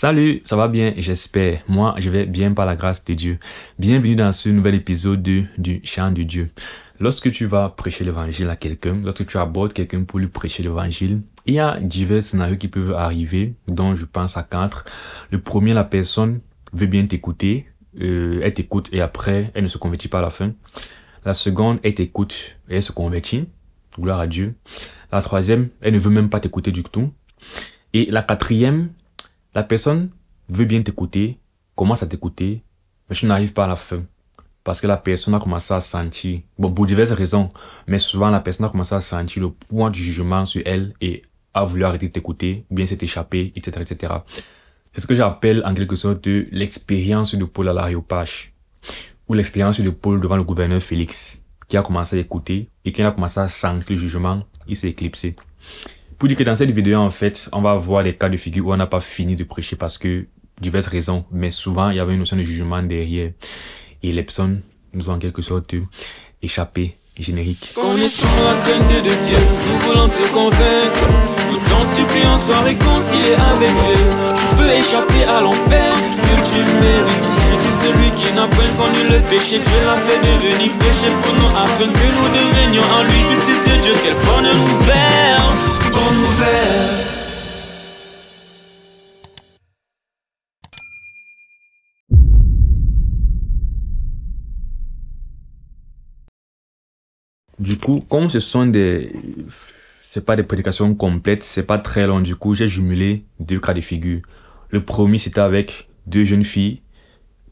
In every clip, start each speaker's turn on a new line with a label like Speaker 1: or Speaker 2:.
Speaker 1: Salut, ça va bien, j'espère. Moi, je vais bien par la grâce de Dieu. Bienvenue dans ce nouvel épisode du Chant de Dieu. Lorsque tu vas prêcher l'évangile à quelqu'un, lorsque tu abordes quelqu'un pour lui prêcher l'évangile, il y a divers scénarios qui peuvent arriver, dont je pense à 4. Le premier, la personne veut bien t'écouter, elle t'écoute et après, elle ne se convertit pas à la fin. La seconde, elle t'écoute et elle se convertit. Gloire à Dieu. La troisième, elle ne veut même pas t'écouter du tout. Et la quatrième, la personne veut bien t'écouter, commence à t'écouter, mais tu n'arrives pas à la fin. Parce que la personne a commencé à sentir, bon, pour diverses raisons, mais souvent la personne a commencé à sentir le poids du jugement sur elle et a voulu arrêter de t'écouter, ou bien s'est échappé, etc., etc. C'est ce que j'appelle en quelque sorte l'expérience de Paul à l'Aréopage, ou l'expérience de Paul devant le gouverneur Félix, qui a commencé à écouter et qui a commencé à sentir le jugement, il s'est éclipsé. Pour dire que dans cette vidéo, en fait, on va voir des cas de figure où on n'a pas fini de prêcher parce que diverses raisons, mais souvent, il y avait une notion de jugement derrière. Et les personnes nous ont en quelque sorte échappé. Générique.
Speaker 2: Connaissons la crainte de Dieu, nous voulons te convaincre. Tout en suppliant, sois réconcilié avec Dieu. Tu peux échapper à l'enfer que tu mérites. Jésus, celui qui n'a point connu le péché, Dieu l'a fait devenir péché pour nous, afin que nous devenions en lui justice de Dieu. Quelle bonne nouvelle, bonne nouvelle.
Speaker 1: Du coup, comme c'est pas des prédications complètes, c'est pas très long, du coup, j'ai jumelé 2 cas de figure. Le premier, c'était avec 2 jeunes filles,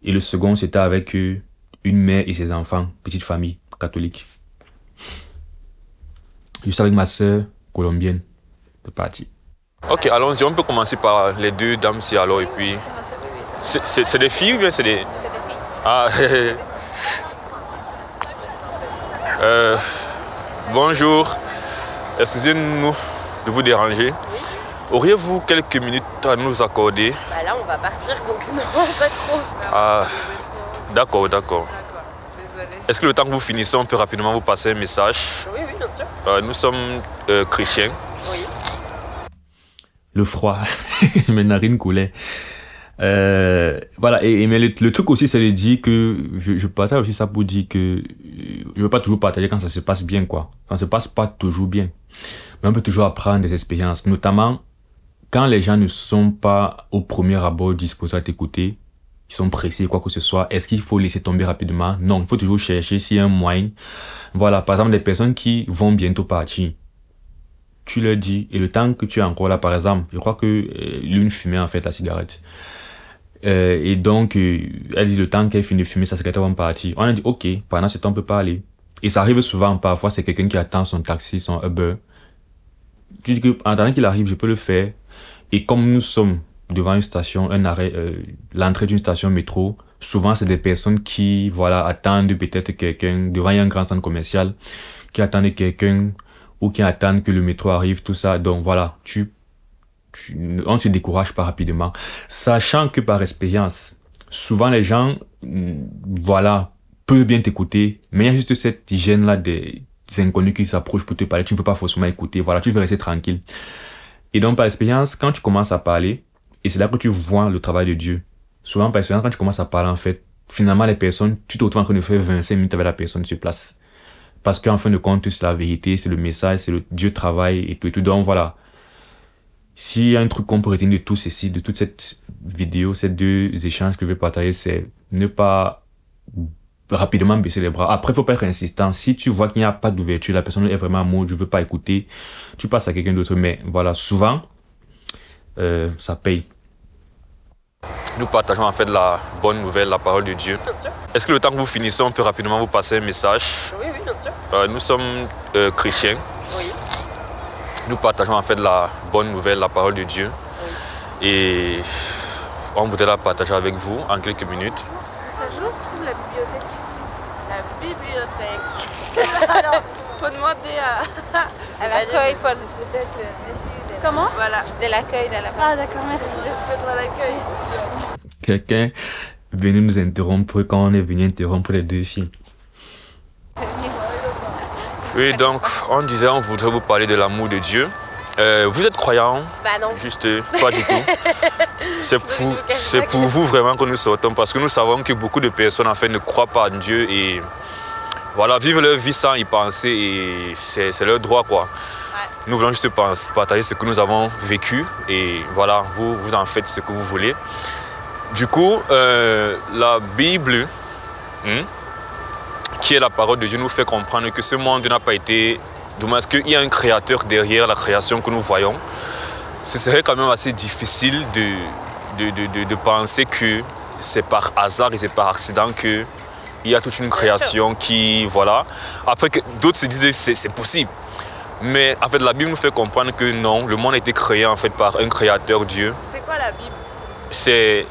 Speaker 1: et le second, c'était avec une mère et ses enfants, petite famille catholique. Je suis avec ma sœur colombienne, de partie.
Speaker 3: Ok, allons-y, on peut commencer par les 2 dames-ci alors, et puis... C'est des filles ou bien c'est des...
Speaker 4: C'est des filles.
Speaker 3: Ah, bonjour, excusez-nous de vous déranger. Auriez-vous quelques minutes à nous accorder?
Speaker 4: Bah là, on va partir, donc non, pas trop.
Speaker 3: Ah, d'accord. Est-ce que le temps que vous finissez, on peut rapidement vous passer un message?
Speaker 4: Oui, bien sûr.
Speaker 3: Nous sommes chrétiens.
Speaker 4: Oui.
Speaker 1: Le froid, mes narines coulaient. Voilà, mais le truc aussi, c'est de dire que je partage aussi ça pour dire que je veux pas toujours partager quand ça se passe bien, quoi. Ça se passe pas toujours bien, mais on peut toujours apprendre des expériences, notamment quand les gens ne sont pas au premier abord disposés à t'écouter, ils sont pressés, quoi que ce soit. Est-ce qu'il faut laisser tomber rapidement? Non, il faut toujours chercher s'il y a un moyen. Voilà, par exemple, des personnes qui vont bientôt partir, tu leur dis, et le temps que tu es encore là, par exemple, je crois que l'une fumait en fait la cigarette. Et donc, elle dit le temps qu'elle finit de fumer, sa secrétaire va partir. On a dit, ok, pendant ce temps, on peut parler. Et ça arrive souvent, parfois, c'est quelqu'un qui attend son taxi, son Uber. Tu dis que, en attendant qu'il arrive, je peux le faire. Et comme nous sommes devant une station, un arrêt, l'entrée d'une station métro, souvent, c'est des personnes qui, voilà, attendent peut-être quelqu'un, devant un grand centre commercial, qui attendent quelqu'un, ou qui attendent que le métro arrive, tout ça. Donc, voilà, on ne se décourage pas rapidement, sachant que par expérience, souvent les gens, voilà, peuvent bien t'écouter, mais il y a juste cette hygiène-là des inconnus qui s'approchent pour te parler, tu ne veux pas forcément écouter, voilà, tu veux rester tranquille. Et donc par expérience, quand tu commences à parler, et c'est là que tu vois le travail de Dieu, souvent par expérience, quand tu commences à parler, en fait, finalement les personnes, tu te retrouves en train de faire 25 minutes avec la personne sur place. Parce qu'en fin de compte, c'est la vérité, c'est le message, c'est le Dieu travail et tout. Donc voilà. S'il y a un truc qu'on peut retenir de tout ceci, de toute cette vidéo, ces 2 échanges que je vais partager, c'est ne pas rapidement baisser les bras. Après, il ne faut pas être insistant. Si tu vois qu'il n'y a pas d'ouverture, la personne est vraiment en mode, je ne veux pas écouter, tu passes à quelqu'un d'autre. Mais voilà, souvent, ça paye.
Speaker 3: Nous partageons en fait la bonne nouvelle, la parole de Dieu.
Speaker 4: Bien sûr.
Speaker 3: Est-ce que le temps que vous finissez, on peut rapidement vous passer un message?
Speaker 4: Oui, bien sûr.
Speaker 3: Nous sommes chrétiens.
Speaker 4: Oui.
Speaker 3: Nous partageons en fait la bonne nouvelle, la parole de Dieu.
Speaker 4: Oui.
Speaker 3: Et on voudrait la partager avec vous en quelques minutes.
Speaker 5: Ça joue, se trouve la bibliothèque. La bibliothèque. Alors, faut demander à
Speaker 4: l'accueil, peut-être, monsieur.
Speaker 5: Comment?
Speaker 4: Voilà. De l'accueil de la part.
Speaker 5: Ah d'accord, merci. D'être à l'accueil.
Speaker 1: Quelqu'un venu nous interrompre quand on est venu interrompre les 2 filles.
Speaker 3: Oui, donc, on disait, on voudrait vous parler de l'amour de Dieu. Vous êtes croyants?
Speaker 4: Bah non.
Speaker 3: Juste, pas du tout. C'est pour vous vraiment que nous sortons, parce que nous savons que beaucoup de personnes en fait ne croient pas en Dieu et voilà, vivent leur vie sans y penser et c'est leur droit quoi. Ouais. Nous voulons juste partager ce que nous avons vécu et voilà, vous en faites ce que vous voulez. Du coup, la Bible, qui est la parole de Dieu, nous fait comprendre que ce monde n'a pas été... Du moins, qu'il y a un créateur derrière la création que nous voyons. Ce serait quand même assez difficile de penser que c'est par hasard et c'est par accident qu'il y a toute une création qui... Voilà. Après, d'autres se disent que c'est possible. Mais en fait, la Bible nous fait comprendre que non, le monde a été créé en fait par un créateur Dieu.
Speaker 5: C'est quoi la Bible?
Speaker 3: C'est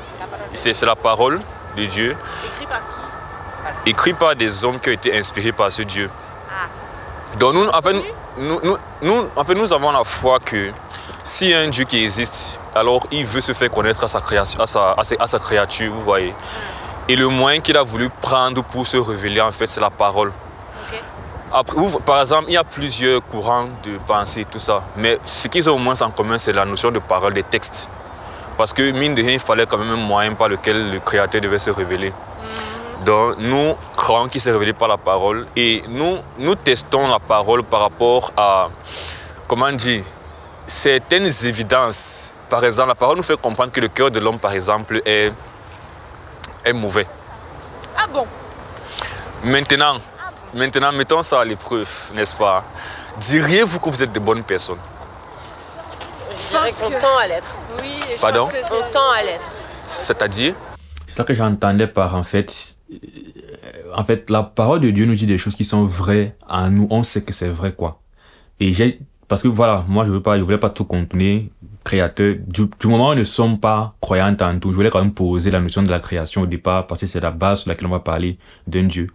Speaker 3: la parole de Dieu.
Speaker 5: Écrit par qui?
Speaker 3: Écrit par des hommes qui ont été inspirés par ce Dieu.
Speaker 5: Ah.
Speaker 3: Donc nous, nous avons la foi que s'il y a un Dieu qui existe, alors il veut se faire connaître à sa création, à sa créature, vous voyez. Et le moyen qu'il a voulu prendre pour se révéler, en fait, c'est la parole.
Speaker 5: Okay.
Speaker 3: Après, par exemple, il y a plusieurs courants de pensée, tout ça. Mais ce qu'ils ont au moins en commun, c'est la notion de parole, des textes. Parce que, mine de rien, il fallait quand même un moyen par lequel le créateur devait se révéler. Donc, nous croyons qu'il s'est révélé par la parole et nous testons la parole par rapport à, comment dire, certaines évidences. Par exemple, la parole nous fait comprendre que le cœur de l'homme, par exemple, est mauvais.
Speaker 5: Ah bon?
Speaker 3: Maintenant, mettons ça à l'épreuve, n'est-ce pas? Diriez-vous que vous êtes de bonnes personnes?
Speaker 4: Je dirais qu'on tend à l'être.
Speaker 5: Oui, et je
Speaker 3: Pardon?
Speaker 5: pense que
Speaker 4: On tend à l'être.
Speaker 3: C'est-à-dire?
Speaker 1: C'est ça que j'entendais par en fait, la parole de Dieu nous dit des choses qui sont vraies à nous. On sait que c'est vrai, quoi. Et parce que voilà, moi je voulais pas tout contenir, créateur. Du moment où nous ne sommes pas croyants en tout, je voulais quand même poser la notion de la création au départ, parce que c'est la base sur laquelle on va parler d'un Dieu.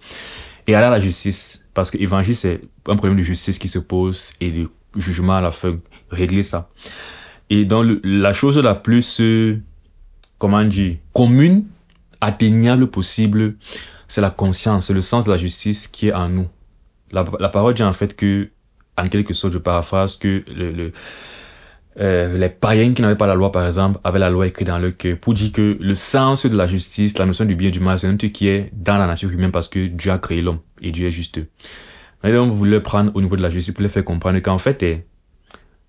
Speaker 1: Et alors la justice, parce que l'évangile c'est un problème de justice qui se pose et de jugement à la fin, régler ça. Et dans la chose la plus, comment dire, commune, atteignable possible, c'est la conscience, c'est le sens de la justice qui est en nous. La parole dit en fait que, en quelque sorte, je paraphrase, que les païens qui n'avaient pas la loi, par exemple, avaient la loi écrite dans leur cœur pour dire que le sens de la justice, la notion du bien et du mal, c'est un truc qui est dans la nature humaine parce que Dieu a créé l'homme et Dieu est juste. Mais on voulait prendre au niveau de la justice pour les faire comprendre qu'en fait,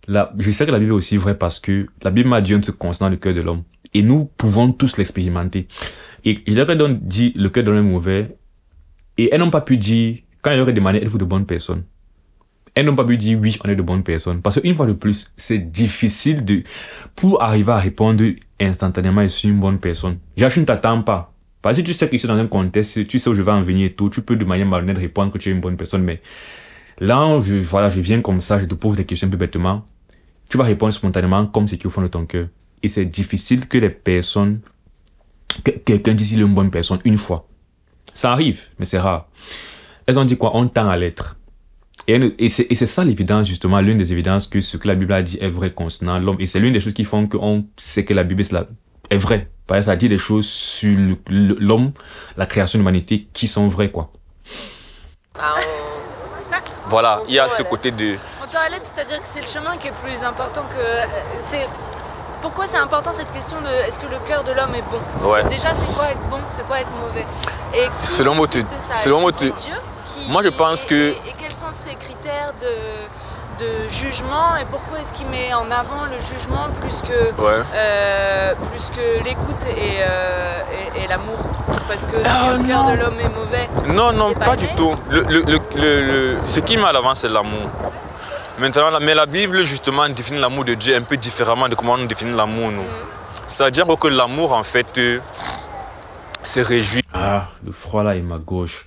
Speaker 1: je sais que la Bible est aussi vraie parce que la Bible m'a dit un truc constant dans le cœur de l'homme. Et nous pouvons tous l'expérimenter. Et il aurait donc dit le cœur de l'homme est mauvais. Et elles n'ont pas pu dire, quand il aurait demandé, êtes-vous de bonnes personnes? Elles n'ont pas pu dire oui, on est de bonnes personnes. Parce qu'une fois de plus, c'est difficile pour arriver à répondre instantanément, je suis une bonne personne. Je ne t'attends pas. Parce que si tu sais que tu es dans un contexte, tu sais où je vais en venir et tout, tu peux de manière malhonnête répondre que tu es une bonne personne. Mais là, je viens comme ça, je te pose des questions un peu bêtement. Tu vas répondre spontanément comme ce qui est au fond de ton cœur. Et c'est difficile que les personnes, que quelqu'un dise qu'il est une bonne personne une fois. Ça arrive, mais c'est rare. Elles ont dit quoi? On tend à l'être. Et c'est ça l'évidence, justement, l'une des évidences que ce que la Bible a dit est vrai concernant l'homme. Et c'est l'une des choses qui font qu'on sait que la Bible est vraie. Parce que ça dit des choses sur l'homme, la création de l'humanité, qui sont vraies, quoi.
Speaker 3: Voilà, il y a ce côté de...
Speaker 5: On tend à l'être, c'est-à-dire que c'est le chemin qui est plus important que... Pourquoi c'est important cette question de est-ce que le cœur de l'homme est bon?
Speaker 3: Ouais.
Speaker 5: Déjà, c'est quoi être bon? C'est quoi être mauvais? Et
Speaker 3: selon moi,
Speaker 5: Dieu qui...
Speaker 3: Moi, je pense que...
Speaker 5: Et quels sont ces critères de jugement et pourquoi est-ce qu'il met en avant le jugement plus que l'écoute et l'amour? Parce que si le cœur de l'homme est mauvais...
Speaker 3: Non, pas du tout. Ce qui met à l'avant, c'est l'amour. Maintenant, mais la Bible, justement, définit l'amour de Dieu un peu différemment de comment on définit l'amour, nous. C'est-à-dire que l'amour, en fait, se réjouit.
Speaker 1: Ah, le froid là, il m'a gauche.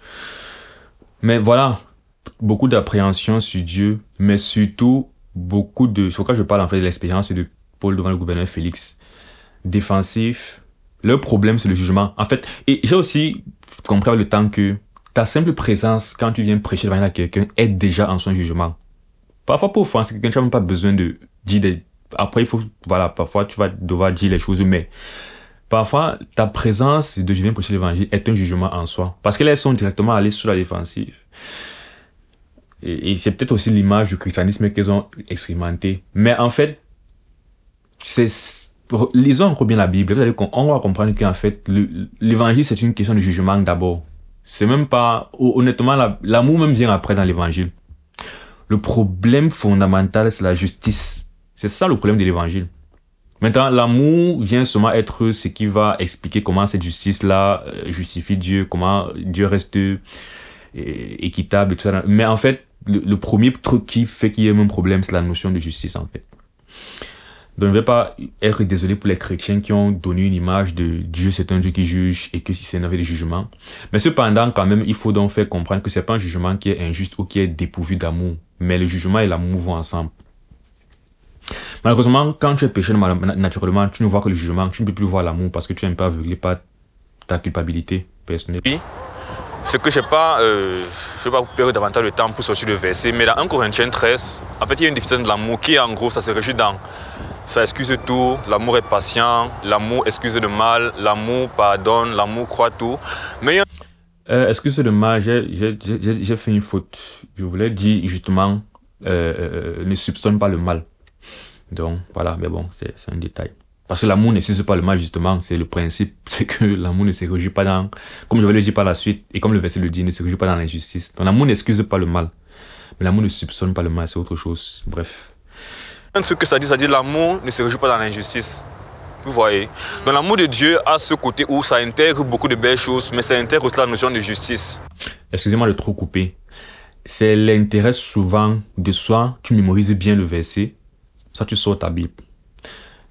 Speaker 1: Mais voilà, beaucoup d'appréhension sur Dieu, mais surtout, c'est pourquoi je parle en fait de l'expérience de Paul devant le gouverneur Félix. Défensif. Le problème, c'est le jugement. En fait, et j'ai aussi compris avec le temps que ta simple présence, quand tu viens prêcher devant quelqu'un, aide déjà en son jugement. Parfois, pour offenser quelqu'un, tu n'as même pas besoin de dire Après, parfois, tu vas devoir dire les choses, mais parfois, ta présence de je viens prêcher l'évangile est un jugement en soi. Parce que là, elles sont directement allées sur la défensive. Et c'est peut-être aussi l'image du christianisme qu'ils ont expérimenté. Mais en fait, lisons encore bien la Bible. Vous allez, on va comprendre qu'en fait, l'évangile, c'est une question de jugement d'abord. C'est même pas... Honnêtement, l'amour même vient après dans l'évangile. Le problème fondamental, c'est la justice. C'est ça le problème de l'évangile. Maintenant, l'amour vient seulement être ce qui va expliquer comment cette justice-là justifie Dieu, comment Dieu reste équitable et tout ça. Mais en fait, le premier truc qui fait qu'il y ait un problème, c'est la notion de justice, en fait. Donc, je ne vais pas être désolé pour les chrétiens qui ont donné une image de Dieu, c'est un Dieu qui juge et que si c'est un des jugements. Mais cependant, quand même, il faut donc faire comprendre que c'est pas un jugement qui est injuste ou qui est dépourvu d'amour. Mais le jugement et l'amour vont ensemble. Malheureusement, quand tu es péché naturellement, tu ne vois que le jugement, tu ne peux plus voir l'amour parce que tu es un peu aveuglé par ta culpabilité personnelle.
Speaker 3: Oui, ce que je ne vais pas perdre davantage de temps pour sortir le verset, mais dans 1 Corinthiens 13, en fait, il y a une définition de l'amour qui, en gros, ça se résume dans ça excuse tout, l'amour est patient, l'amour excuse le mal, l'amour pardonne, l'amour croit tout. Mais
Speaker 1: excuse le mal, j'ai fait une faute. Je voulais dire justement, ne soupçonne pas le mal. Donc voilà, mais bon, c'est un détail. Parce que l'amour n'excuse pas le mal, justement, c'est le principe, c'est que l'amour ne se réjouit pas dans, comme je vais le dire par la suite, et comme le verset le dit, ne se réjouit pas dans l'injustice. Donc l'amour n'excuse pas le mal, mais l'amour ne soupçonne pas le mal, c'est autre chose. Bref.
Speaker 3: Un truc que ça dit l'amour ne se réjouit pas dans l'injustice. Vous voyez. Donc l'amour de Dieu a ce côté où ça intègre beaucoup de belles choses, mais ça intègre aussi la notion de justice.
Speaker 1: Excusez-moi de trop couper. C'est l'intérêt souvent de soit tu mémorises bien le verset, soit tu sors ta Bible.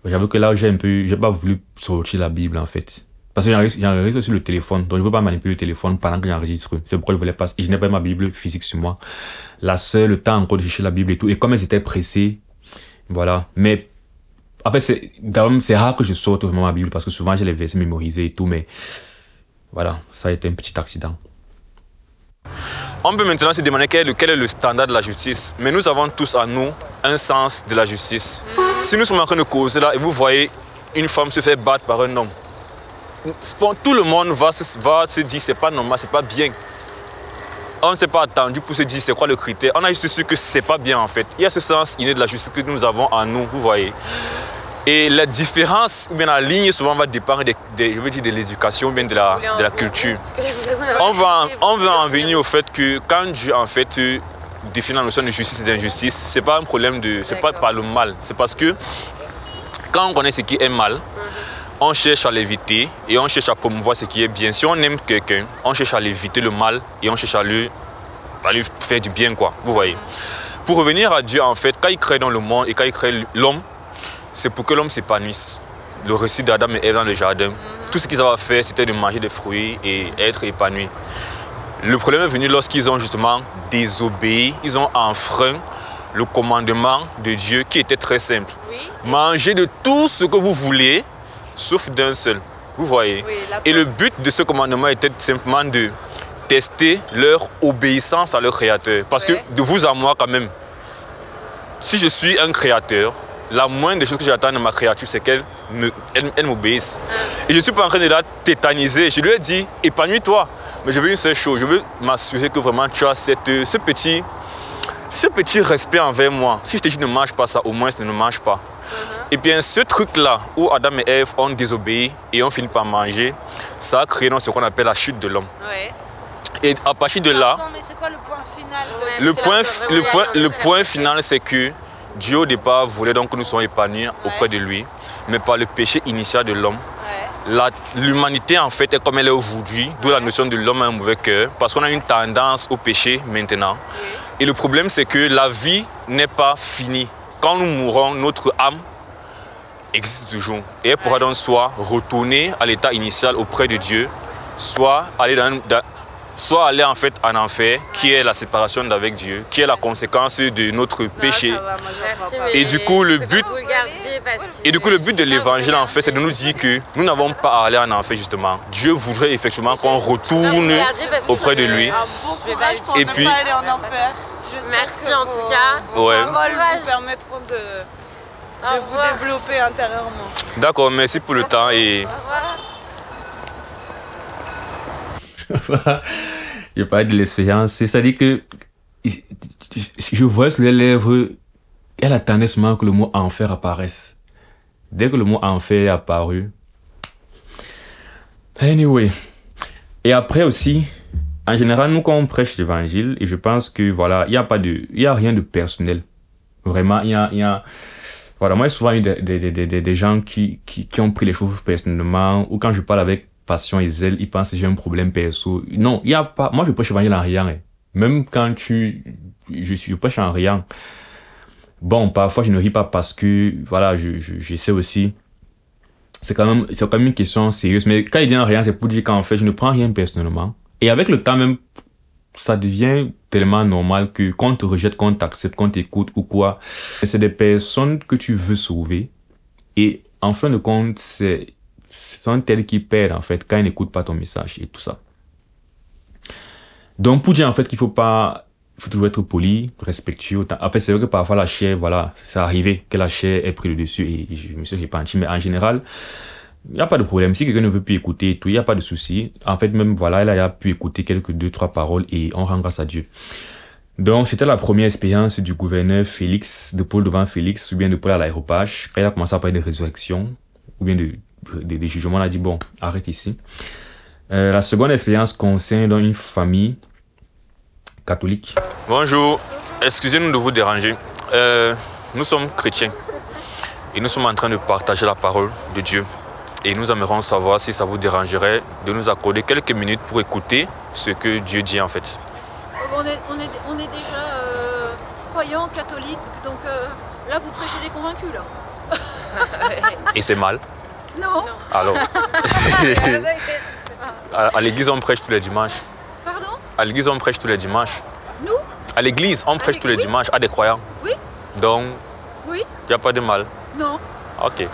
Speaker 1: J'avoue que là, j'ai pas voulu sortir la Bible en fait. Parce que j'enregistre sur le téléphone, donc je ne veux pas manipuler le téléphone pendant que j'enregistre. C'est pourquoi je voulais pas. Et je n'ai pas ma Bible physique sur moi. Le temps encore de chercher la Bible et tout. Et comme elles étaient pressées, voilà. Mais en fait, c'est rare que je sorte vraiment ma Bible parce que souvent j'ai les versets mémorisés et tout. Mais voilà, ça a été un petit accident.
Speaker 3: On peut maintenant se demander quel est le standard de la justice. Mais nous avons tous en nous un sens de la justice. Si nous sommes en train de causer là et vous voyez une femme se faire battre par un homme, tout le monde va se dire c'est pas normal, c'est pas bien. On ne s'est pas attendu pour se dire c'est quoi le critère. On a juste su que c'est pas bien en fait. Il y a ce sens inné de la justice que nous avons en nous, vous voyez. Et la différence, ou bien la ligne souvent va dépendre de l'éducation ou bien de la culture. On va en venir au fait que quand Dieu en fait définit la notion de justice et d'injustice, c'est pas un problème c'est pas par le mal. C'est parce que quand on connaît ce qui est mal, on cherche à l'éviter et on cherche à promouvoir ce qui est bien. Si on aime quelqu'un, on cherche à l'éviter le mal et on cherche à lui faire du bien, quoi. Vous voyez. Pour revenir à Dieu, en fait, quand il crée dans le monde et quand il crée l'homme, c'est pour que l'homme s'épanouisse. Le récit d'Adam et Ève dans le jardin, tout ce qu'ils avaient fait, c'était de manger des fruits et être épanouis. Le problème est venu lorsqu'ils ont justement désobéi, ils ont enfreint le commandement de Dieu qui était très simple. Oui. Mangez de tout ce que vous voulez, sauf d'un seul. Vous voyez. Oui, et le but de ce commandement était simplement de tester leur obéissance à leur créateur. Parce que de vous à moi quand même, si je suis un créateur, la moindre des choses que j'attends de ma créature, c'est qu'elle m'obéisse. Et je ne suis pas en train de la tétaniser. Je lui ai dit, épanouis-toi. Mais je veux une seule chose, je veux m'assurer que vraiment tu as ce petit respect envers moi. Si je te dis ne mange pas ça, au moins ne mange pas. Et bien ce truc-là, où Adam et Ève ont désobéi et ont fini par manger, ça a créé ce qu'on appelle la chute de l'homme. Ouais. Et à partir de là...
Speaker 5: mais c'est quoi le point final
Speaker 3: le point final, c'est que Dieu au départ voulait donc que nous soyons épanouis auprès de lui, mais par le péché initial de l'homme, l'humanité en fait est comme elle est aujourd'hui, d'où la notion de l'homme a un mauvais cœur, parce qu'on a une tendance au péché maintenant. Et le problème c'est que la vie n'est pas finie. Quand nous mourrons, notre âme existe toujours. Et elle pourra donc soit retourner à l'état initial auprès de Dieu, soit aller en fait en enfer, qui est la séparation d'avec Dieu, qui est la conséquence de notre péché. Et du coup, le but de l'évangile, en fait, c'est de nous dire que nous n'avons pas à aller en enfer, justement. Dieu voudrait effectivement qu'on retourne auprès de lui.
Speaker 5: Et puis, merci
Speaker 4: en tout cas.
Speaker 5: Vos paroles vous permettront de vous développer intérieurement.
Speaker 3: D'accord, merci pour le temps et...
Speaker 1: Je parle de l'expérience, c'est-à-dire que je vois sur les lèvres, elle attendait seulement que le mot enfer apparaisse. Dès que le mot enfer est apparu. Anyway. Et après aussi, en général, nous, quand on prêche l'évangile, et je pense que, voilà, il y a rien de personnel. Vraiment, voilà, moi, j'ai souvent eu des gens qui ont pris les choses personnellement, ou quand je parle avec passion et zèle, ils pensent que j'ai un problème perso. Non, il y a pas, moi, je prêche l'évangile en rien. Même quand je prêche en rien. Bon, parfois, je ne ris pas parce que, voilà, je sais aussi, c'est quand même une question sérieuse. Mais quand il dit en rien, c'est pour dire qu'en fait, je ne prends rien personnellement. Et avec le temps même, ça devient tellement normal que qu'on te rejette, qu'on t'accepte, qu'on t'écoute ou quoi. C'est des personnes que tu veux sauver. Et en fin de compte, ce sont elles qui perdent, en fait, quand ils n'écoutent pas ton message et tout ça. Donc, pour dire, en fait, qu'il faut toujours être poli, respectueux. En fait, c'est vrai que parfois la chair, voilà, c'est arrivé que la chair ait pris le dessus et je me suis repenti. Mais en général, il n'y a pas de problème. Si quelqu'un ne veut plus écouter et tout, il n'y a pas de souci. En fait, même, voilà, elle a pu écouter quelques 2-3 paroles et on rend grâce à Dieu. Donc, c'était la première expérience du gouverneur Félix, de Paul devant Félix, ou bien de Paul à l'aéropage. Quand il a commencé à parler de résurrection, ou bien de jugement, on a dit, bon, arrête ici. La seconde expérience concerne dans une famille catholique.
Speaker 3: Bonjour, excusez-nous de vous déranger. Nous sommes chrétiens et nous sommes en train de partager la parole de Dieu. Et nous aimerions savoir si ça vous dérangerait de nous accorder quelques minutes pour écouter ce que Dieu dit en fait.
Speaker 6: On est déjà croyants, catholiques, donc là vous prêchez les convaincus là.
Speaker 3: Et c'est mal?
Speaker 6: Non.
Speaker 3: Alors, à l'église on prêche tous les dimanches.
Speaker 6: Pardon?
Speaker 3: À l'église on prêche tous les dimanches.
Speaker 6: Nous?
Speaker 3: À l'église on prêche tous les dimanches à des croyants.
Speaker 6: Oui.
Speaker 3: Donc,
Speaker 6: oui.
Speaker 3: Il n'y a pas de mal.
Speaker 6: Non.
Speaker 3: Ok.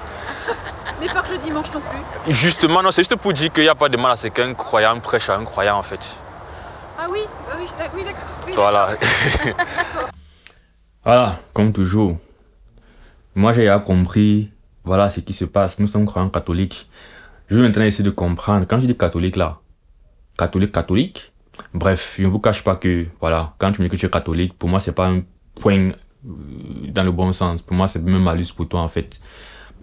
Speaker 6: Mais pas que le dimanche non plus.
Speaker 3: Justement, non, c'est juste pour dire qu'il n'y a pas de mal à ce qu'un croyant prêche à un croyant en fait.
Speaker 6: Ah oui, oui, d'accord. Oui,
Speaker 3: voilà.
Speaker 1: Voilà, comme toujours. Moi, j'ai compris, voilà ce qui se passe. Nous sommes croyants catholiques. Je vais maintenant essayer de comprendre. Quand je dis catholique là, catholique, bref, je ne vous cache pas que, voilà, quand tu me dis que tu es catholique, pour moi, c'est pas un point dans le bon sens. Pour moi, c'est même malus pour toi en fait.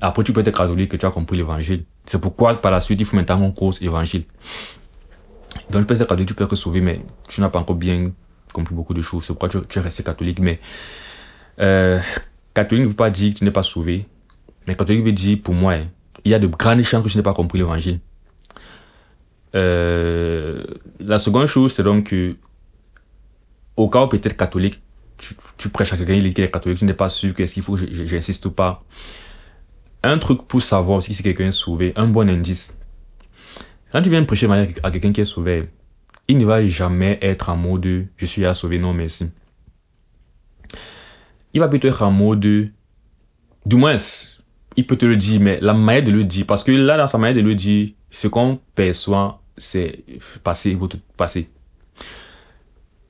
Speaker 1: Après, tu peux être catholique et tu as compris l'évangile. C'est pourquoi, par la suite, il faut maintenant qu'on cause évangile. Donc, tu peux être catholique, tu peux être sauvé, mais tu n'as pas encore bien compris beaucoup de choses. C'est pourquoi tu es resté catholique. Mais catholique ne veut pas dire que tu n'es pas sauvé. Mais catholique veut dire, pour moi, il y a de grandes chances que tu n'aies pas compris l'évangile. La seconde chose, c'est donc que, au cas où peut-être catholique, tu prêches à quelqu'un, il dit qu'il est catholique, tu n'es pas sûr qu'est-ce qu'il faut que j'insiste ou pas. Un truc pour savoir si quelqu'un est sauvé, un bon indice. Quand tu viens prêcher à quelqu'un qui est sauvé, il ne va jamais être en mode « je suis là sauvé, non merci ». Il va plutôt être en mode « du moins, il peut te le dire, mais la manière de le dire, parce que là, dans sa manière de le dire, ce qu'on perçoit, c'est votre passé.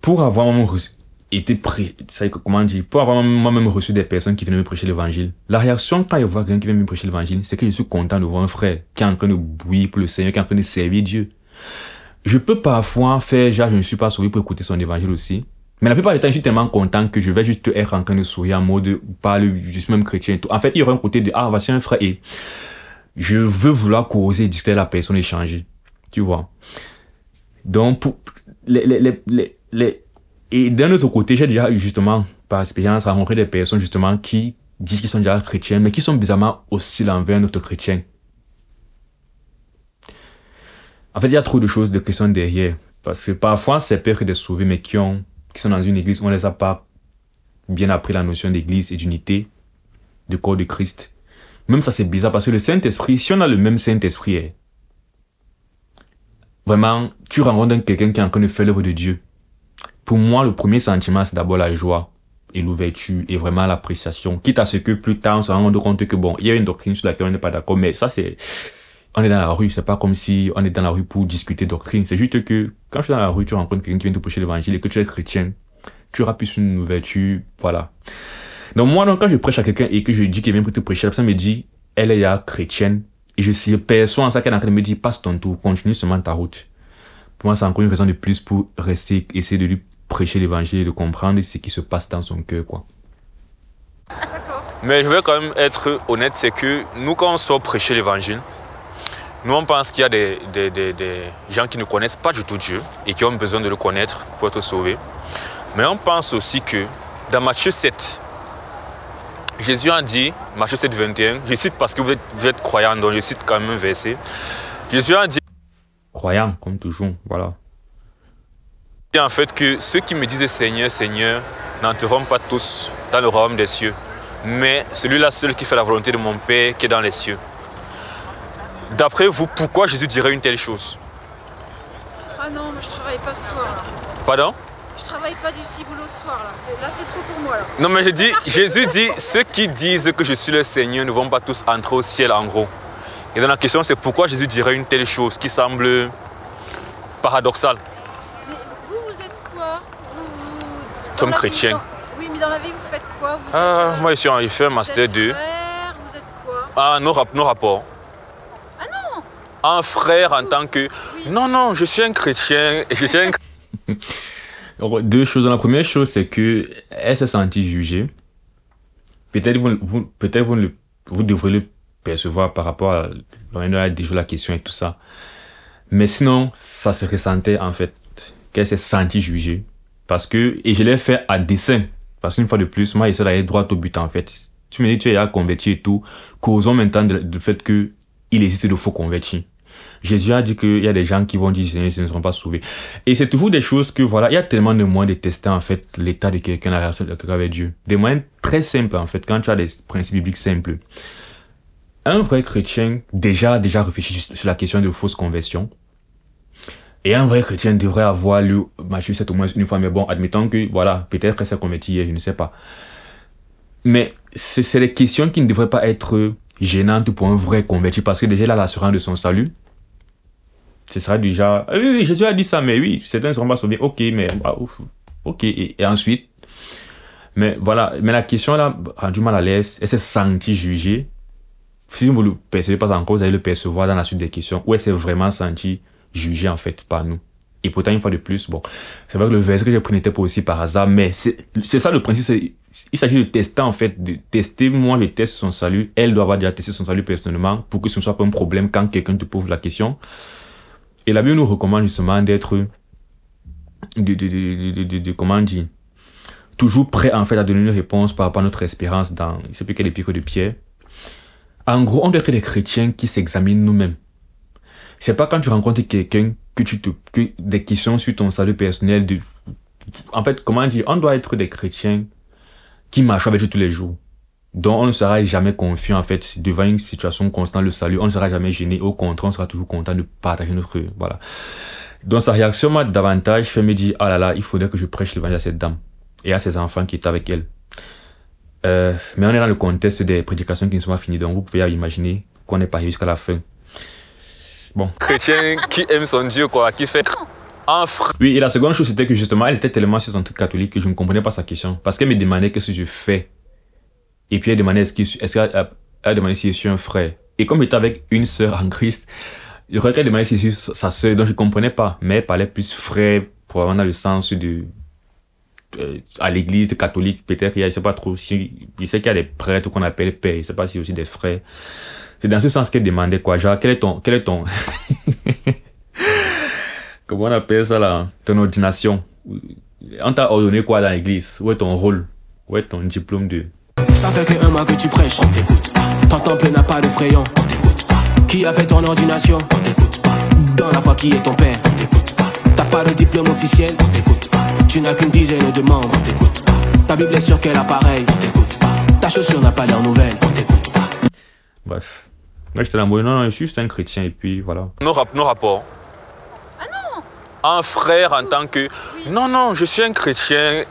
Speaker 1: Pour avoir été pour avoir moi-même reçu des personnes qui viennent me prêcher l'évangile, la réaction quand ils voient quelqu'un qui vient me prêcher l'évangile, c'est que je suis content de voir un frère qui est en train de bouillir pour le Seigneur, qui est en train de servir Dieu. Je peux parfois faire genre je ne suis pas sauvé pour écouter son évangile aussi, mais la plupart du temps je suis tellement content que je vais juste être en train de sourire en mode je suis même chrétien et tout. En fait il y aura un côté de voici un frère et je veux vouloir causer, discuter à la personne, échanger, tu vois. Donc pour et d'un autre côté, j'ai déjà eu justement, par expérience, rencontré des personnes justement qui disent qu'ils sont déjà chrétiens, mais qui sont bizarrement hostiles envers un autre chrétien. En fait, il y a trop de choses, de questions derrière. Parce que parfois, c'est peur que des sauvés, mais qui sont dans une église, on ne les a pas bien appris la notion d'église et d'unité, de corps de Christ. Même ça, c'est bizarre parce que le Saint-Esprit, si on a le même Saint-Esprit, vraiment, tu rencontres quelqu'un qui est en train de faire l'œuvre de Dieu. Pour moi, le premier sentiment, c'est d'abord la joie et l'ouverture et vraiment l'appréciation. Quitte à ce que plus tard, on se rende compte que bon, il y a une doctrine sur laquelle on n'est pas d'accord, mais ça c'est, on est dans la rue, c'est pas comme si on est dans la rue pour discuter doctrine. C'est juste que quand tu es dans la rue, tu rencontres quelqu'un qui vient te prêcher l'évangile et que tu es chrétien, tu auras plus une ouverture, voilà. Donc moi, quand je prêche à quelqu'un et que je dis qu'il vient pour te prêcher, la personne me dit, elle est là chrétienne et je perçois en ça qu'elle est en train de me dire, passe ton tour, continue seulement ta route. Pour moi, c'est encore une raison de plus pour rester, essayer de lui prêcher l'évangile et de comprendre ce qui se passe dans son cœur, quoi.
Speaker 3: Mais je vais quand même être honnête, c'est que nous, quand on sort prêcher l'évangile, nous, on pense qu'il y a des gens qui ne connaissent pas du tout Dieu et qui ont besoin de le connaître pour être sauvés. Mais on pense aussi que dans Matthieu 7, Jésus a dit, Matthieu 7, 21, je cite parce que vous êtes croyants, donc je cite quand même un verset. Jésus a dit,
Speaker 1: croyant, comme toujours, voilà.
Speaker 3: En fait, que ceux qui me disent Seigneur, Seigneur, n'entreront pas tous dans le royaume des cieux, mais celui-là seul qui fait la volonté de mon Père qui est dans les cieux. D'après vous, pourquoi Jésus dirait une telle chose?
Speaker 6: Ah non, mais je travaille pas ce soir là.
Speaker 3: Pardon?
Speaker 6: Je travaille pas du ciboulot ce soir là. Là c'est trop pour moi là.
Speaker 3: Non mais je dis, Jésus dit, ceux qui disent que je suis le Seigneur ne vont pas tous entrer au ciel en gros. Et donc la question c'est pourquoi Jésus dirait une telle chose qui semble paradoxale.
Speaker 6: Mais vous êtes quoi?
Speaker 3: Nous sommes chrétiens.
Speaker 6: Oui, mais dans la vie vous faites quoi? Vous êtes,
Speaker 3: moi je fais un master 2.
Speaker 6: Frère, vous êtes quoi?
Speaker 3: Ah, nos rapports.
Speaker 6: Ah non!
Speaker 3: Un frère en tant que... Oui. Non, je suis un chrétien. Je suis un...
Speaker 1: Deux choses. La première chose, c'est que elle s'est sentie jugée. Peut-être vous devrez le percevoir par rapport à... On a déjà la question et tout ça. Mais sinon, ça se ressentait en fait qu'elle s'est sentie jugée. Parce que... Et je l'ai fait à dessein. Parce qu'une fois de plus, moi, j'essaie d'aller droit au but en fait. Tu me dis, tu es converti et tout. Causons maintenant du fait qu'il existe de faux convertis. Jésus a dit qu'il y a des gens qui vont dire Seigneur, ils ne seront pas sauvés. Et c'est toujours des choses que, voilà, il y a tellement de moyens de tester, en fait, l'état de quelqu'un, la relation de quelqu'un avec Dieu. Des moyens très simples, en fait, quand tu as des principes bibliques simples. Un vrai chrétien, déjà réfléchi sur la question de fausse conversion. Et un vrai chrétien devrait avoir lu Matthieu 7 au moins une fois. Mais bon, admettons que, voilà, peut-être qu'elle s'est convertie hier, je ne sais pas. Mais c'est des questions qui ne devraient pas être gênantes pour un vrai converti. Parce que déjà, il a l'assurance de son salut. Ce sera déjà, oui, Jésus a dit ça, mais oui, certains ne seront pas sauvés. Ok, mais, ok, et ensuite, mais voilà, mais la question là, rendu mal à l'aise, elle s'est sentie jugée. Si vous ne le percevez pas encore, vous allez le percevoir dans la suite des questions, où elle s'est vraiment sentie jugée, en fait, par nous. Et pourtant, une fois de plus, bon, c'est vrai que le verset que j'ai pris n'était pas aussi par hasard, mais c'est ça le principe, il s'agit de tester, en fait, de tester, moi je teste son salut, elle doit avoir déjà testé son salut personnellement, pour que ce ne soit pas un problème quand quelqu'un te pose la question. Et la Bible nous recommande justement d'être, comment dire, toujours prêt en fait à donner une réponse par rapport à notre espérance dans, je ne sais plus quel épître de Pierre. En gros, on doit être des chrétiens qui s'examinent nous-mêmes. C'est pas quand tu rencontres quelqu'un que des questions sur ton salut personnel. En fait, comment dire, on doit être des chrétiens qui marchent avec Dieu tous les jours. Donc, on ne sera jamais confiant, en fait, devant une situation constante, le salut. On ne sera jamais gêné. Au contraire, on sera toujours content de partager notre... Voilà. Donc, sa réaction m'a davantage fait me dire, ah là là, il faudrait que je prêche l'évangile à cette dame et à ses enfants qui étaient avec elle. Mais on est dans le contexte des prédications qui ne sont pas finies. Donc, vous pouvez imaginer qu'on n'est pas arrivé jusqu'à la fin. Bon.
Speaker 3: Chrétien qui aime son Dieu, quoi, qui fait...
Speaker 1: Oui, et la seconde chose, c'était que justement, elle était tellement sur son truc catholique que je ne comprenais pas sa question. Parce qu'elle me demandait qu'est-ce que je fais. Et puis elle demandait est-ce qu'elle a demandé si je suis un frère. Et comme j'étais avec une sœur en Christ, je croyais qu'elle demandait si je suis sa sœur, donc je ne comprenais pas. Mais elle parlait plus frère, probablement dans le sens de... à l'église catholique, peut-être, je ne sais pas trop si... Je sais qu'il y a des prêtres qu'on appelle pères, je ne sais pas si aussi des frères. C'est dans ce sens qu'elle demandait quoi, genre, quel est ton... Comment on appelle ça là? Ton ordination. On t'a ordonné quoi dans l'église? Où est ton rôle? Où est ton diplôme de...
Speaker 7: Ça fait que un mois que tu prêches, on t'écoute pas. Ton temple n'a pas de frayon, on t'écoute pas. Qui a fait ton ordination, on t'écoute pas. Dans la foi qui est ton père, on t'écoute pas. T'as pas de diplôme officiel, on t'écoute pas. Tu n'as qu'une dizaine de membres, on t'écoute pas. Ta Bible est sur quel appareil, on t'écoute pas. Ta chaussure n'a pas l'air nouvelle, on t'écoute pas.
Speaker 1: Bref. Moi j'étais là, non, je suis juste un chrétien et puis voilà.
Speaker 3: Nos rapports. Un frère en tant que... Oui. Non, je suis un chrétien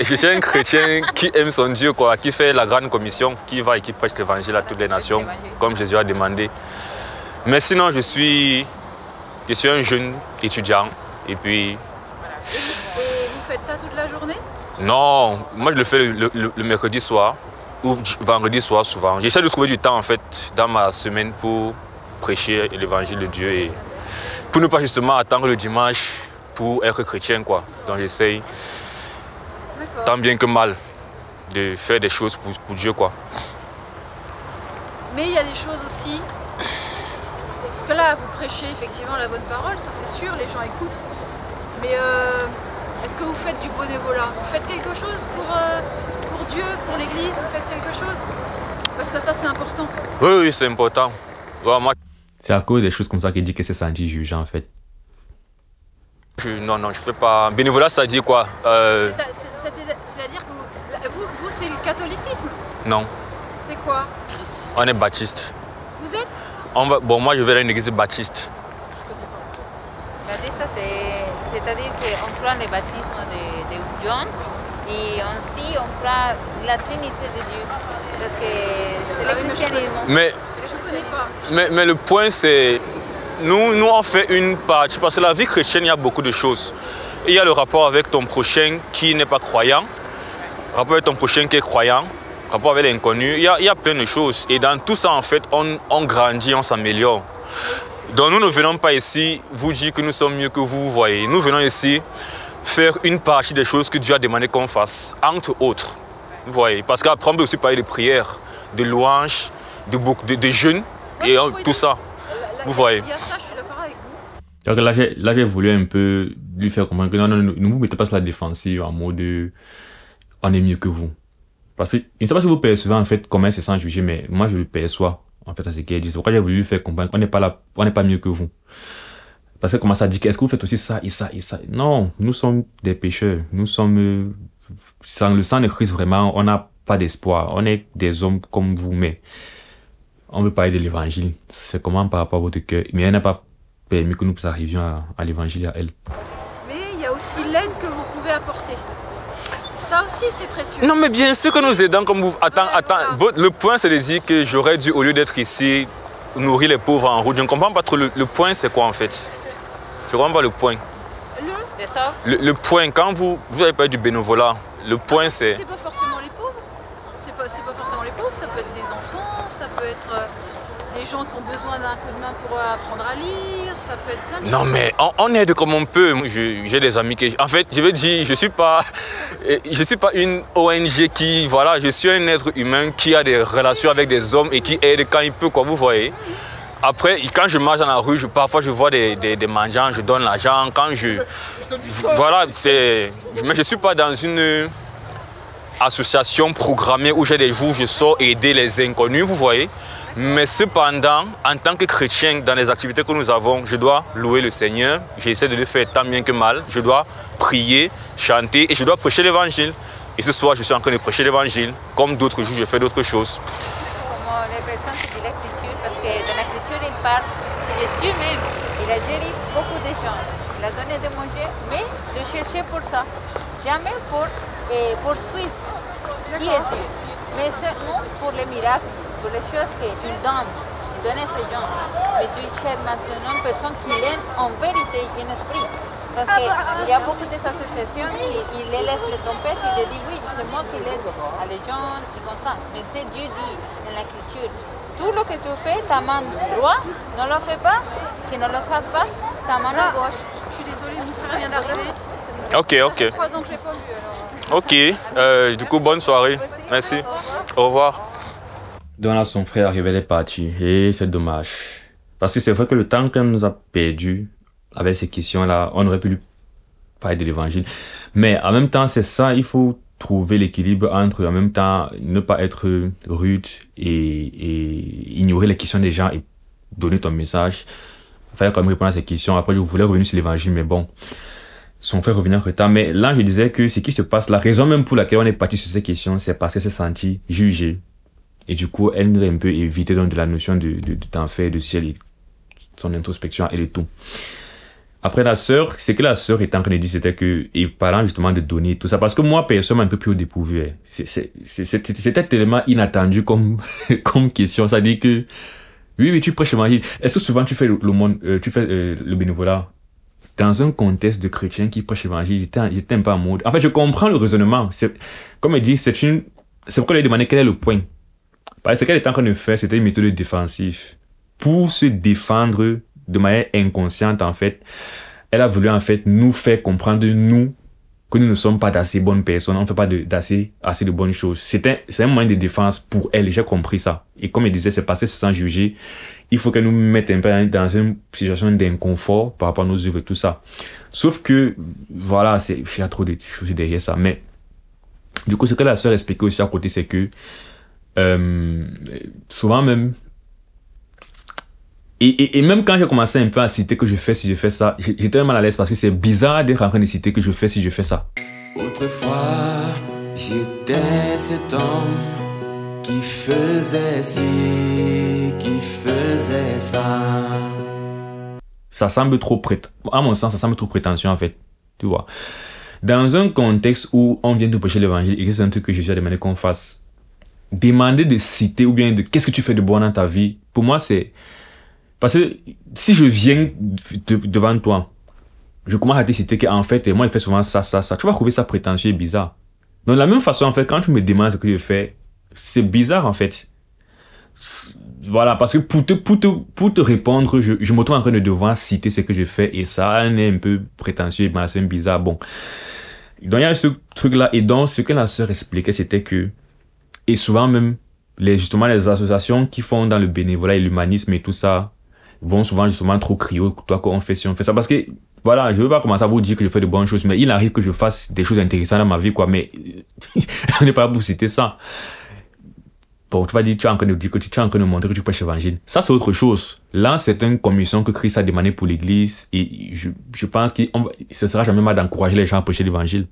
Speaker 3: qui aime son Dieu, quoi, qui fait la grande commission, qui va et qui prêche l'évangile à toutes les nations, comme Jésus a demandé. Mais sinon, je suis un jeune étudiant, et puis...
Speaker 6: Et vous faites ça toute la journée?
Speaker 3: Non, moi je le fais le mercredi soir, ou vendredi soir souvent. J'essaie de trouver du temps, en fait, dans ma semaine pour prêcher l'évangile de Dieu, et pour ne pas justement attendre le dimanche, pour être chrétien, quoi. Donc j'essaye tant bien que mal, de faire des choses pour Dieu, quoi.
Speaker 6: Mais il y a des choses aussi, parce que là, vous prêchez effectivement la bonne parole, ça c'est sûr, les gens écoutent. Mais est-ce que vous faites du bénévolat? Vous faites quelque chose pour Dieu, pour l'Église? Vous faites quelque chose? Parce que ça c'est important.
Speaker 3: Oui, c'est important. Ouais, moi,
Speaker 1: C'est à cause des choses comme ça qu'il dit que c'est senti jugé en fait.
Speaker 3: non, je fais pas. Bénévolat, ça dit quoi?
Speaker 6: C'est-à-dire que vous c'est le catholicisme?
Speaker 3: Non,
Speaker 6: C'est quoi?
Speaker 3: on est baptiste.
Speaker 6: Vous êtes?
Speaker 3: Bon, moi, je vais à une église baptiste.
Speaker 8: Ça, c'est-à-dire qu'on croit le baptisme de John et aussi on croit la Trinité de Dieu. Parce que c'est le christianisme.
Speaker 3: Mais,
Speaker 6: Je ne connais pas.
Speaker 3: mais le point, c'est... Nous, on fait une partie. Parce que la vie chrétienne, il y a beaucoup de choses. Il y a le rapport avec ton prochain qui n'est pas croyant. Le rapport avec ton prochain qui est croyant. Le rapport avec l'inconnu. Il y a plein de choses. Et dans tout ça, en fait, on grandit, on s'améliore. Donc nous ne venons pas ici vous dire que nous sommes mieux que vous voyez. Nous venons ici faire une partie des choses que Dieu a demandé qu'on fasse, entre autres. Vous voyez, parce qu'après on peut aussi parler de prières, de louanges, de jeûnes et tout ça. Vous voyez.
Speaker 6: Il y a ça, je suis d'accord avec vous.
Speaker 1: Donc là, j'ai voulu un peu lui faire comprendre que non, ne vous mettez pas sur la défensive en mode on est mieux que vous. Parce que je ne sais pas si vous percevez en fait comment c'est sans juger, mais moi je le perçois. En fait, à ce qu'elle dit. C'est pourquoi j'ai voulu lui faire comprendre qu'on n'est pas là, on n'est pas mieux que vous. Parce qu'elle commence à dire, est-ce que vous faites aussi ça et ça et ça? Non, nous sommes des pécheurs. Nous sommes, sans le sang de Christ, vraiment, on n'a pas d'espoir. On est des hommes comme vous, mais on veut parler de l'évangile. C'est comment par rapport à votre cœur. Mais elle n'a pas permis que nous arrivions à l'évangile à elle.
Speaker 6: Mais il y a aussi l'aide que vous pouvez apporter. Ça aussi, c'est précieux.
Speaker 3: Non, mais bien sûr que nous aidons comme vous. Attends. Le point, c'est de dire que j'aurais dû, au lieu d'être ici, nourrir les pauvres en route. Je ne comprends pas trop. Le point, c'est quoi en fait? Je ne comprends pas le point. Le point, quand vous avez parlé du bénévolat, le point, c'est...
Speaker 6: C'est pas forcément les pauvres. C'est pas forcément les pauvres. Ça peut être des enfants, ça peut être des gens qui ont besoin d'un coup de main pour apprendre à lire. Ça peut être plein de choses.
Speaker 3: Non, mais on aide comme on peut. J'ai des amis qui... En fait, je veux dire, je ne suis pas une ONG qui... Voilà, je suis un être humain qui a des relations avec des hommes et qui aide quand il peut, quoi, vous voyez. Après, quand je marche dans la rue, parfois je vois des mendiants, je donne l'argent. Quand je... Voilà, c'est... Mais je ne suis pas dans une association programmée où j'ai des jours où je sors aider les inconnus, vous voyez. Mais cependant, en tant que chrétien, dans les activités que nous avons, je dois louer le Seigneur. J'essaie de le faire tant bien que mal. Je dois prier, chanter et je dois prêcher l'évangile. Et ce soir, je suis en train de prêcher l'évangile. Comme d'autres jours, je fais d'autres choses.
Speaker 8: Comme les personnes qui disent l'écriture, parce que dans l'écriture, il parle que Jésus même, il a guéri beaucoup de gens. Il a donné de manger, mais le chercher pour ça. Jamais pour suivre qui est Dieu. Mais seulement pour les miracles, pour les choses qu'il donne. Il donne à ces gens. Mais Dieu cherche maintenant une personne qui l'aime en vérité et en esprit. Parce qu'il y a beaucoup d'associations qui les laissent les trompettes et ils disent oui, c'est moi qui l'aide à les gens et comme ça. Mais c'est Dieu dit dans l'écriture. Tout ce que tu fais, ta main droite, ne le fais pas, qui ne le savent pas, ta main gauche.
Speaker 6: Je suis désolée, mon frère vient d'arriver.
Speaker 3: Ok.
Speaker 6: Ça fait 3 ans que je l'ai pas vu alors.
Speaker 3: Ok, du coup, bonne soirée. Merci. Au revoir.
Speaker 1: Donc là, son frère arrivait, il est parti. Et c'est dommage. Parce que c'est vrai que le temps qu'on nous a perdu avec ces questions-là, on aurait pu lui parler de l'évangile. Mais en même temps, c'est ça, il faut trouver l'équilibre entre, en même temps, ne pas être rude et ignorer les questions des gens et donner ton message. Il fallait quand même répondre à ces questions. Après, je voulais revenir sur l'évangile, mais bon, son frère revenait en retard. Mais là, je disais que ce qui se passe, la raison même pour laquelle on est parti sur ces questions, c'est parce qu'elle s'est sentie jugée. Et du coup, elle nous a un peu évité donc de la notion d'enfer, de ciel et son introspection et tout. Après la sœur, ce que la sœur était en train de dire, c'était que, et parlant justement de donner tout ça, parce que moi, personnellement, un peu plus au dépourvu, c'était tellement inattendu comme question. Ça dit que, oui, tu prêches l'évangile. Est-ce que souvent tu fais le bénévolat dans un contexte de chrétiens qui prêchent l'évangile? J'étais un peu en mode. En fait, je comprends le raisonnement. Comme elle dit, c'est pourquoi elle a demandé quel est le point. Parce que ce qu'elle était en train de faire, c'était une méthode défensive. Pour se défendre de manière inconsciente, en fait, elle a voulu, en fait, nous faire comprendre, nous, que nous ne sommes pas d'assez bonnes personnes, on ne fait pas assez de bonnes choses. C'est un moyen de défense pour elle, j'ai compris ça. Et comme elle disait, c'est passé sans juger. Il faut qu'elle nous mette un peu dans une situation d'inconfort par rapport à nos œuvres et tout ça. Sauf que, voilà, il y a trop de choses derrière ça. Mais, du coup, ce que la sœur expliquait aussi à côté, c'est que, souvent même, et même quand j'ai commencé un peu à citer que je fais si je fais ça, j'étais mal à l'aise parce que c'est bizarre d'être en train de citer que je fais si je fais ça.
Speaker 2: Autrefois, j'étais cet homme qui faisait ci, qui faisait ça.
Speaker 1: Ça semble trop à mon sens, ça semble trop prétentieux en fait. Tu vois. Dans un contexte où on vient de prêcher l'évangile et que c'est un truc que Jésus a demandé qu'on fasse, demander de citer ou bien de qu'est-ce que tu fais de bon dans ta vie, pour moi c'est... Parce que si je viens devant toi, je commence à te citer qu'en fait, moi, il fait souvent ça. Tu vas trouver ça prétentieux et bizarre. Donc, de la même façon, en fait, quand tu me demandes ce que je fais, c'est bizarre, en fait. Voilà, parce que pour te répondre, je me trouve en train de devoir citer ce que je fais et ça est un peu prétentieux et c'est bizarre. Bon. Donc, il y a ce truc-là. Et donc, ce que la sœur expliquait, c'était que, et souvent même, justement, les associations qui font dans le bénévolat et l'humanisme et tout ça, vont souvent justement trop crier, toi qu'on fait si on fait ça, parce que voilà, je veux pas commencer à vous dire que je fais de bonnes choses, mais il arrive que je fasse des choses intéressantes dans ma vie, quoi, mais on n'est pas pour citer ça. Bon, tu vas dire, tu es en train de dire que tu es en train de montrer que tu prêches l'évangile. Ça, c'est autre chose. Là, c'est une commission que Christ a demandé pour l'église, et je pense que ce sera jamais mal d'encourager les gens à prêcher l'évangile.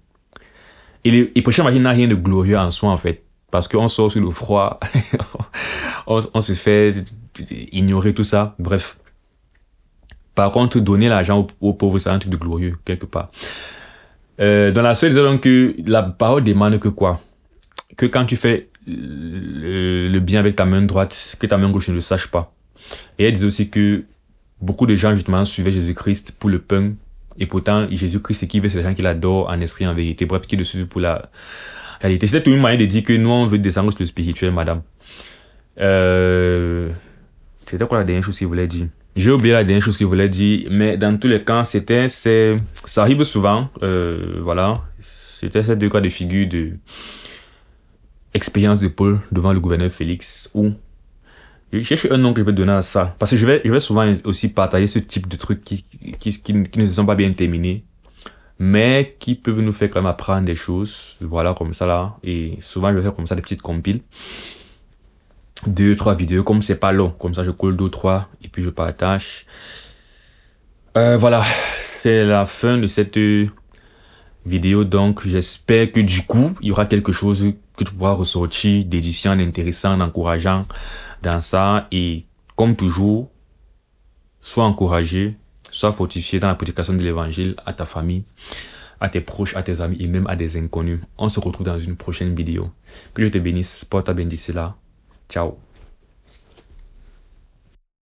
Speaker 1: Et prêcher l'évangile n'a rien de glorieux en soi, en fait, parce qu'on sort sur le froid, on se fait ignorer tout ça, bref. Par contre, donner l'argent aux pauvres, c'est un truc de glorieux, quelque part. Dans la sœur disait donc que la parole demande que quoi? Que quand tu fais le bien avec ta main droite, que ta main gauche ne le sache pas. Et elle disait aussi que beaucoup de gens, justement, suivaient Jésus-Christ pour le pain. Et pourtant, Jésus-Christ, c'est qui veut, c'est les gens qui l'adorent en esprit, en vérité. Bref, qui le suivent pour la réalité. C'est tout une moyen de dire que nous, on veut descendre sur le spirituel, madame. C'était quoi la dernière chose qu'il voulait dire? J'ai oublié la dernière chose qu'il voulait dire, mais dans tous les cas, ça arrive souvent, voilà. C'était ces deux cas de figure de expérience de Paul devant le gouverneur Félix, où je cherche un nom que je vais donner à ça, parce que je vais souvent aussi partager ce type de trucs qui ne se sont pas bien terminés, mais qui peuvent nous faire quand même apprendre des choses, voilà, comme ça là, et souvent je vais faire comme ça des petites compiles. 2-3 vidéos, comme c'est pas long, comme ça je colle 2-3 et puis je partage. Voilà, c'est la fin de cette vidéo, donc j'espère que du coup il y aura quelque chose que tu pourras ressortir d'édifiant, d'intéressant, d'encourageant dans ça, et comme toujours, sois encouragé, sois fortifié dans la prédication de l'évangile à ta famille, à tes proches, à tes amis et même à des inconnus. On se retrouve dans une prochaine vidéo. Que Dieu te bénisse, porte-toi bien d'ici là. Ciao.